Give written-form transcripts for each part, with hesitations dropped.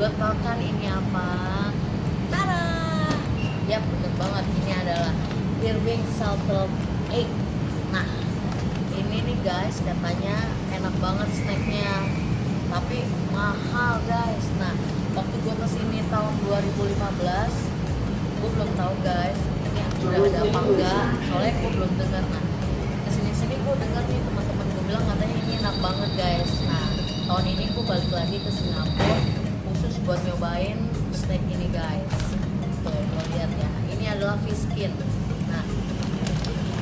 Lo tau kan ini apa? Tada! Ya bener banget, ini adalah Irving Salted Egg. Nah, ini nih guys, katanya enak banget snacknya, tapi mahal guys. Nah, waktu gue kesini tahun 2015, gue belum tahu guys ini udah ada apa enggak, soalnya gue belum dengar. Nah, kesini gue dengar nih teman-teman gue bilang katanya ini enak banget guys. Nah, tahun ini gue balik lagi ke Singapura khusus buat nyobain snack ini guys. Tuh, lo lihat ya, ini adalah fish skin. Nah,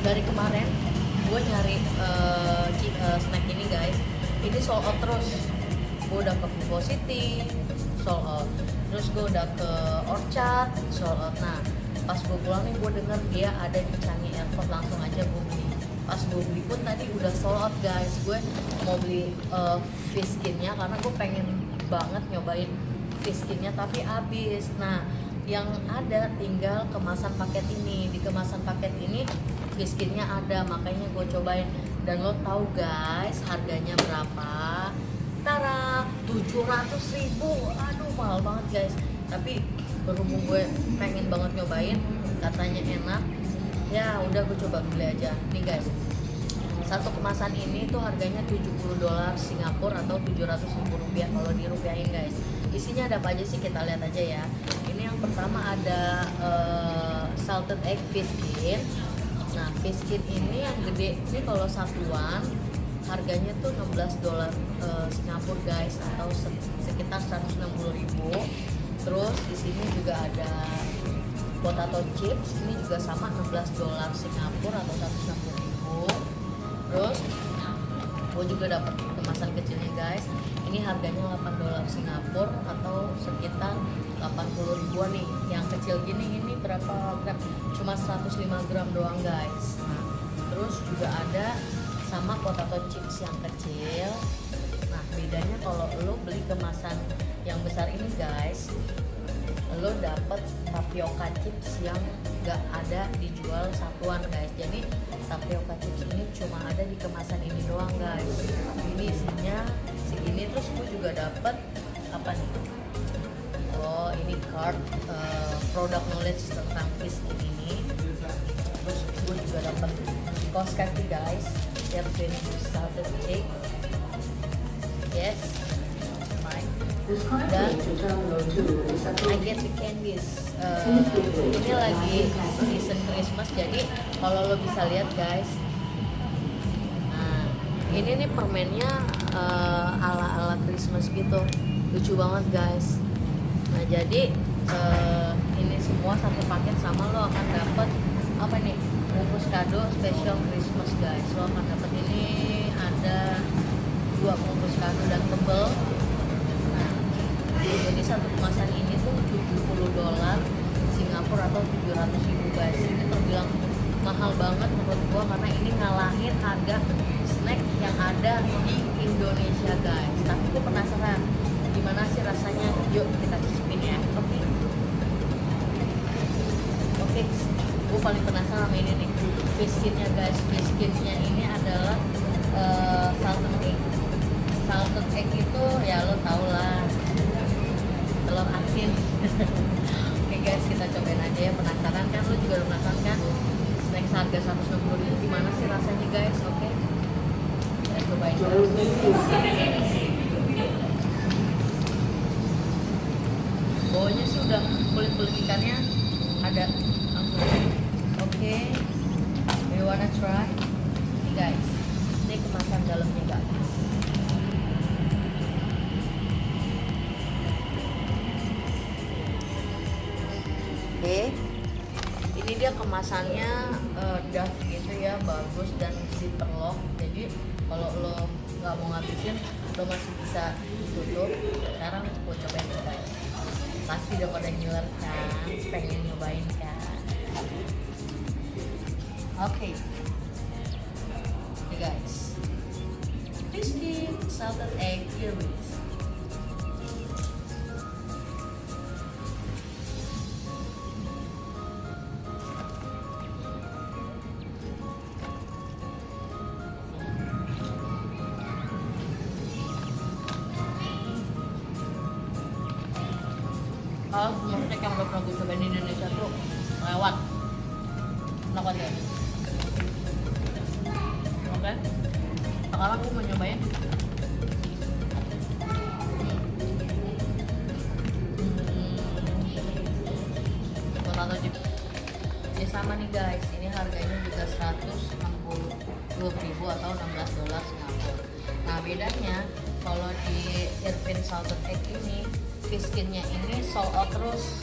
dari kemarin gue nyari snack ini guys, ini sold out terus. Gue udah ke Vivo City, sold out. Terus gue udah ke Orchard, sold out. Nah, pas gue pulang nih gue denger dia ada di Changi Airport, langsung aja gue beli. Pas gue beli pun tadi udah sold out guys. Gue mau beli fish skinnya karena gue pengen banget nyobain fish skinnya, tapi habis. Nah, yang ada tinggal kemasan paket ini. Di kemasan paket ini fish skinnya ada, makanya gue cobain. Dan lo tahu guys harganya berapa? Tara, 700.000. Aduh, mahal banget guys. Tapi berhubung gue pengen banget nyobain, katanya enak, ya udah gue coba beli aja. Nih guys, satu kemasan ini tuh harganya $70 Singapura atau 700.000 rupiah kalau dirupiahin guys. Isinya ada apa aja sih, kita lihat aja ya. Ini yang pertama ada salted egg fish skin. Nah, fish skin ini yang gede ini kalau satuan harganya tuh $16 Singapura guys, atau sekitar 160.000. Terus di sini juga ada potato chips, ini juga sama $16 Singapura atau 160.000. Terus gue juga dapat kemasan kecilnya guys. Ini harganya $8 Singapura atau sekitar 80.000 nih. Yang kecil gini ini berapa gram? Cuma 105 gram doang guys. Nah, terus juga ada sama potato chips yang kecil. Nah, bedanya kalau lo beli kemasan yang besar ini guys, lo dapet tapioca chips yang gak ada dijual satuan guys. Jadi tapioca chips ini cuma ada di kemasan ini doang guys. Ini isinya segini. Terus gue juga dapet apa nih? Oh, ini card product knowledge tentang fish ini. Terus gue juga dapet kaos kaki guys, Irving Salted Egg. Yes, fine. Dan I get the candies. Ini lagi season Christmas, jadi kalau lo bisa lihat guys, nah ini nih permennya ala-ala Christmas gitu, lucu banget guys. Nah, jadi ini semua satu paket sama lo akan dapat apa nih, bungkus kado special Christmas guys. Lo akan dapat ini, ada 2 bungkus kado dan tebel. Nah, jadi satu kemasan ini tuh $70 Singapura atau 700.000 guys. Ini terbilang mahal banget menurut gua, karena ini ngalahin harga snack yang ada di Indonesia guys. Tapi gua penasaran gimana sih rasanya, yuk kita cicipin ya. Oke, gue paling penasaran sama ini nih, fish skinnya guys. Fish skinnya ini adalah salted egg. Salted egg itu ya lo tau lah, telur asin. Oke guys, kita cobain aja ya. Penasaran kan, lo juga penasaran kan snack seharga 160.000 gimana sih rasanya guys. Oke, kita cobain dulu. Baunya sih udah kulit-kulit ikannya ada langsung. Oke, you wanna try? Nih guys, ini kemasan dalamnya guys. Oke, ini dia kemasannya duff gitu ya, bagus dan zipper lock. Jadi kalau lo nggak mau ngabisin, lo masih bisa tutup. Sekarang gue cobain guys. Pasti udah pada ngiler kan, pengen nyobain kan. Oke, nih guys, fish skin salted egg Irving. Kalau semua snack yang udah pernah gue cobain di Indonesia tuh lewat. Enak banget. Oke. Sekarang gue mau nyobain potato chips. Ini sama nih guys, ini harganya juga 160.000 atau $16 Singapura. Nah bedanya kalau di Irvin Salted Egg ini fiskinnya ini sold out terus.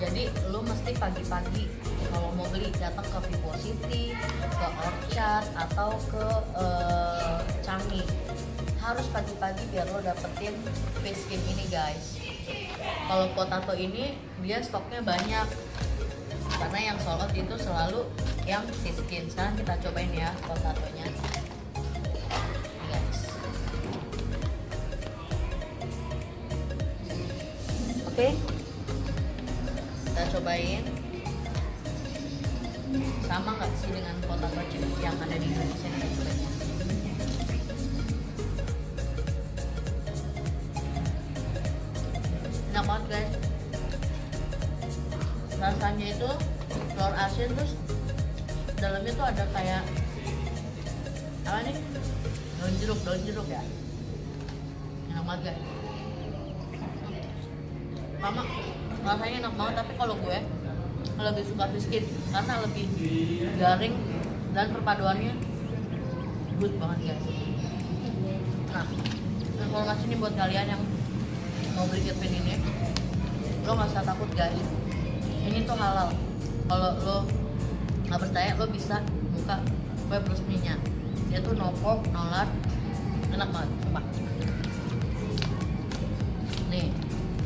Jadi lu mesti pagi-pagi kalau mau beli datang ke Vivo City, ke Orchard atau ke Changi. Harus pagi-pagi biar lo dapetin fiskin ini guys. Kalau potato ini dia stoknya banyak. Karena yang sold out itu selalu yang fiskin. Sekarang kita cobain ya potatonya. Guys. Oke. Kita cobain sama nggak sih dengan potato chips yang ada di Indonesia. Kita cobain ya. Enak banget guys, rasanya itu telur asin terus dalamnya tuh ada kayak apa nih, daun jeruk ya. Enak banget guys, sama rasanya enak banget. Tapi kalau gue lebih suka fiskin karena lebih garing dan perpaduannya good banget guys. Nah, informasi ini buat kalian yang mau beli Irvin ini, lo nggak usah takut guys, ini tuh halal. Kalau lo nggak percaya, lo bisa buka web resminya, dia tuh no pork, no lard, enak banget, coba. Nih,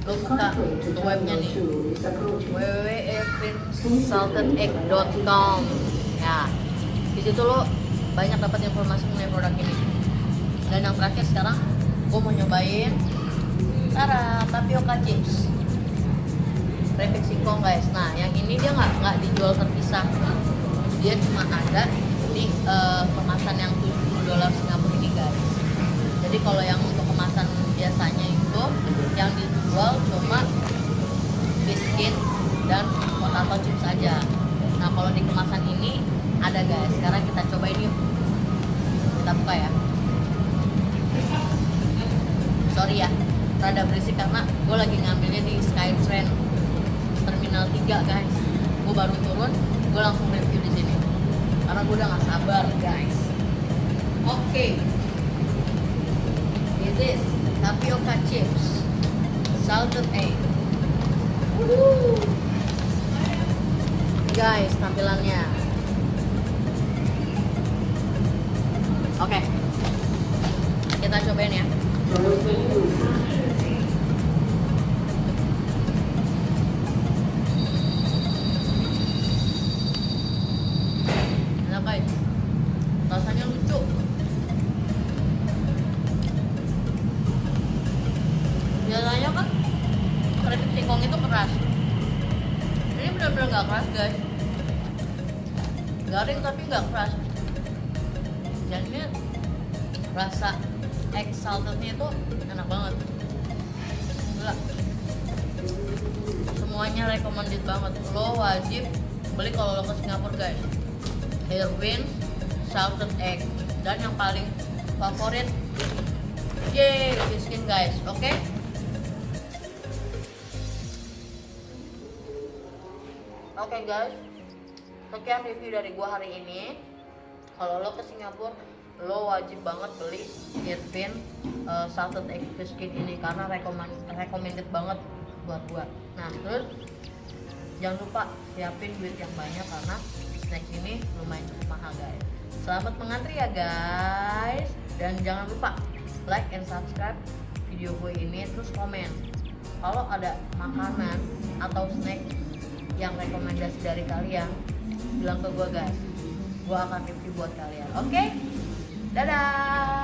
lo buka ke webnya nih, www.irvinsaltedegg.com. Ya, di situ lo banyak dapat informasi mengenai produk ini. Dan yang terakhir sekarang, gue mau nyobain tapioca chips keripik singkong guys. Nah yang ini dia nggak dijual terpisah, dia cuma ada di kemasan yang $70 Singapura ini guys. Jadi kalau yang untuk kemasan biasanya itu yang dijual cuma biskuit dan potato chips aja. Nah kalau di kemasan ini ada guys. Sekarang kita cobain yuk, kita buka ya. Sorry ya, rada berisik karena gue lagi ngambilnya di Skytrain Terminal 3 guys. Gue baru turun, gue langsung review di sini karena gue udah gak sabar guys. Oke. This is tapioca chips salted egg. Guys, tampilannya. Oke. Kita cobain ya. Enak guys, rasanya lucu. Biasanya kan keripik singkong itu keras, ini benar-benar nggak keras guys, garing tapi nggak keras. Dan ini rasa egg saltednya itu enak banget. Gila. Semuanya recommended banget. Lo wajib beli kalau lo ke Singapura guys. Irvin Salted Egg. Dan yang paling favorit biskin guys. Oke? Oke guys, sekian review dari gua hari ini. Kalau lo ke Singapura, lo wajib banget beli Irvin Salted Egg Biscuit ini karena recommended banget buat gua. Nah terus jangan lupa siapin duit yang banyak karena snack ini lumayan cukup mahal guys. Selamat mengantri ya guys, dan jangan lupa like and subscribe video gue ini, terus komen kalau ada makanan atau snack yang rekomendasi dari kalian, bilang ke gue guys, gue akan review buat kalian. Oke? Dadah.